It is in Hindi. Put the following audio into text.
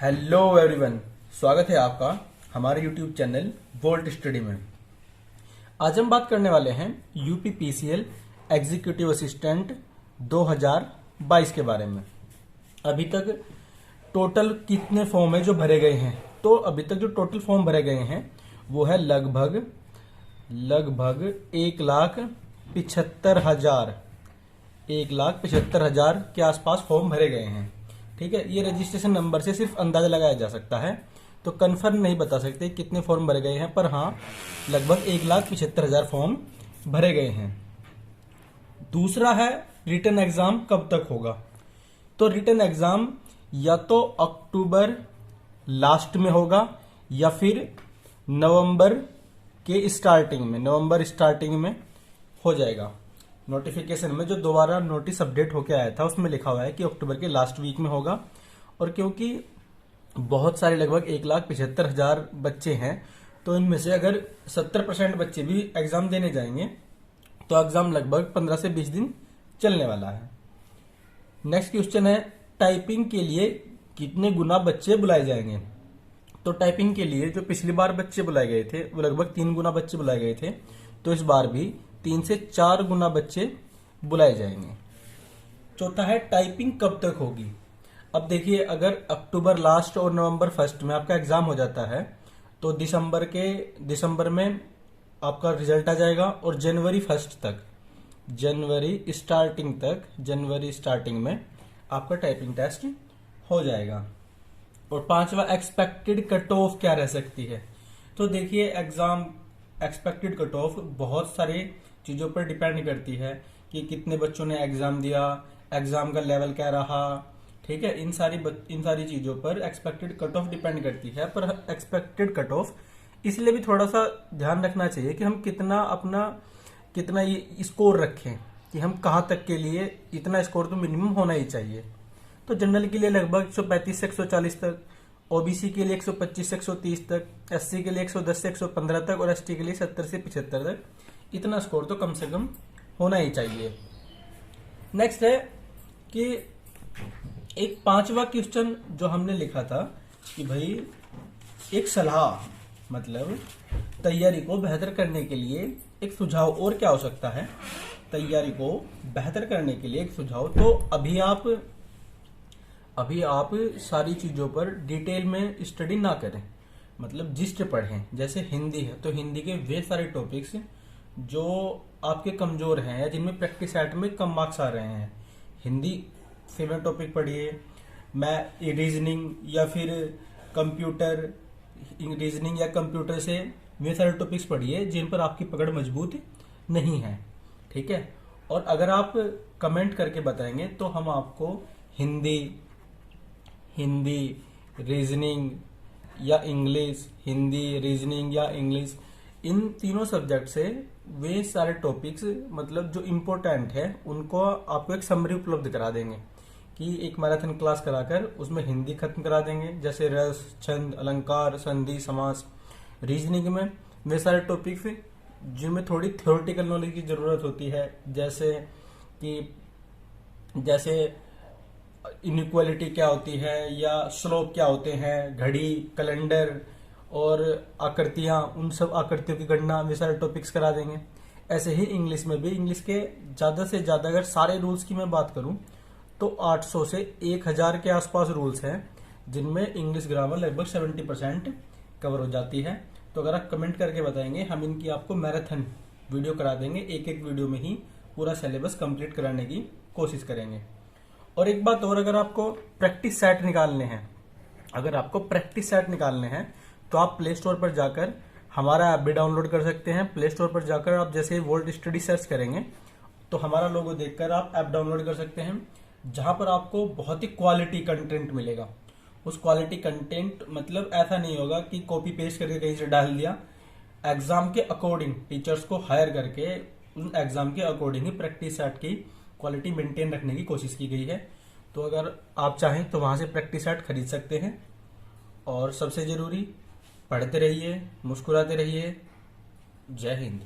हेलो एवरीवन, स्वागत है आपका हमारे यूट्यूब चैनल वोल्ट स्टडी में। आज हम बात करने वाले हैं यूपीपीसीएल एग्जीक्यूटिव असिस्टेंट 2022 के बारे में। अभी तक टोटल कितने फॉर्म है जो भरे गए हैं? तो अभी तक जो टोटल फॉर्म भरे गए हैं वो है लगभग 1,75,000 के आसपास फॉर्म भरे गए हैं। ठीक है, ये रजिस्ट्रेशन नंबर से सिर्फ अंदाजा लगाया जा सकता है, तो कंफर्म नहीं बता सकते कितने फॉर्म भरे गए हैं, पर हाँ लगभग 1,75,000 फॉर्म भरे गए हैं। दूसरा है रिटन एग्जाम कब तक होगा? तो रिटन एग्जाम या तो अक्टूबर लास्ट में होगा या फिर नवंबर स्टार्टिंग में हो जाएगा। नोटिफिकेशन में जो दोबारा नोटिस अपडेट होके आया था उसमें लिखा हुआ है कि अक्टूबर के लास्ट वीक में होगा। और क्योंकि बहुत सारे लगभग 1,75,000 बच्चे हैं, तो इनमें से अगर 70% बच्चे भी एग्जाम देने जाएंगे तो एग्जाम लगभग 15 से 20 दिन चलने वाला है। नेक्स्ट क्वेश्चन है, टाइपिंग के लिए कितने गुना बच्चे बुलाए जाएंगे? तो टाइपिंग के लिए जो पिछली बार बच्चे बुलाए गए थे वो लगभग 3 गुना बच्चे बुलाए गए थे, तो इस बार भी 3 से 4 गुना बच्चे बुलाए जाएंगे। चौथा है, टाइपिंग कब तक होगी? अब देखिए, अगर अक्टूबर लास्ट और नवंबर फर्स्ट में आपका एग्जाम हो जाता है तो दिसंबर में आपका रिजल्ट आ जाएगा और जनवरी स्टार्टिंग में आपका टाइपिंग टेस्ट हो जाएगा। और पांचवा, एक्सपेक्टेड कट ऑफ क्या रह सकती है? तो देखिए, एग्जाम एक्सपेक्टेड कट ऑफ बहुत सारी चीजों पर डिपेंड करती है कि कितने बच्चों ने एग्जाम दिया, एग्जाम का लेवल क्या रहा। ठीक है, इन सारी चीजों पर एक्सपेक्टेड कट ऑफ डिपेंड करती है। पर एक्सपेक्टेड कट ऑफ इसलिए भी थोड़ा सा ध्यान रखना चाहिए कि हम कितना ये स्कोर रखें कि हम कहाँ तक के लिए इतना स्कोर तो मिनिमम होना ही चाहिए। तो जनरल के लिए लगभग 135 से 140 तक, ओबीसी के लिए 125 से 130 तक, एससी के लिए 110 से 115 तक और एसटी के लिए 70 से 75 तक, इतना स्कोर तो कम से कम होना ही चाहिए। नेक्स्ट है कि एक 5वां क्वेश्चन जो हमने लिखा था कि भाई एक सलाह, मतलब तैयारी को बेहतर करने के लिए एक सुझाव और क्या हो सकता है? तैयारी को बेहतर करने के लिए एक सुझाव, तो अभी आप सारी चीजों पर डिटेल में स्टडी ना करें, मतलब जिस्ट पढ़ें। जैसे हिंदी है तो हिंदी के वे सारे टॉपिक्स जो आपके कमजोर हैं या जिनमें प्रैक्टिस सेट में कम मार्क्स आ रहे हैं, हिंदी से में टॉपिक पढ़िए। मैं रीजनिंग या कंप्यूटर से वे सारे टॉपिक्स पढ़िए जिन पर आपकी पकड़ मजबूत नहीं है। ठीक है, और अगर आप कमेंट करके बताएंगे तो हम आपको हिंदी रीजनिंग या इंग्लिश इन तीनों सब्जेक्ट से वे सारे टॉपिक्स, मतलब जो इम्पोर्टेंट है, उनको आपको एक समरी उपलब्ध करा देंगे कि एक मैराथन क्लास कराकर उसमें हिंदी खत्म करा देंगे, जैसे रस, छंद, अलंकार, संधि, समास। रीजनिंग में वे सारे टॉपिक्स जिनमें थोड़ी थ्योरेटिकल नॉलेज की जरूरत होती है, जैसे इनइक्वालिटी क्या होती है या स्लोप क्या होते हैं, घड़ी, कैलेंडर और आकृतियां, उन सब आकृतियों की गणना, वे सारे टॉपिक्स करा देंगे। ऐसे ही इंग्लिश में भी, इंग्लिश के ज्यादा से ज्यादा अगर सारे रूल्स की मैं बात करूं तो 800 से 1000 के आसपास रूल्स हैं, जिनमें इंग्लिश ग्रामर लगभग 70% कवर हो जाती है। तो अगर आप कमेंट करके बताएंगे, हम इनकी आपको मैराथन वीडियो करा देंगे, एक वीडियो में ही पूरा सिलेबस कंप्लीट कराने की कोशिश करेंगे। और एक बात और, अगर आपको प्रैक्टिस सेट निकालने हैं तो आप प्ले स्टोर पर जाकर हमारा ऐप भी डाउनलोड कर सकते हैं। प्ले स्टोर पर जाकर आप जैसे वोल्ट स्टडी सर्च करेंगे तो हमारा लोगो देखकर आप ऐप डाउनलोड कर सकते हैं, जहां पर आपको बहुत ही क्वालिटी कंटेंट मिलेगा। उस क्वालिटी कंटेंट मतलब ऐसा नहीं होगा कि कॉपी पेस्ट करके कहीं से डाल दिया। एग्जाम के अकॉर्डिंग टीचर्स को हायर करके उन एग्जाम के अकॉर्डिंग ही प्रैक्टिस सेट की क्वालिटी मेंटेन रखने की कोशिश की गई है। तो अगर आप चाहें तो वहां से प्रैक्टिस सेट खरीद सकते हैं। और सबसे जरूरी, पढ़ते रहिए, मुस्कुराते रहिए। जय हिंद।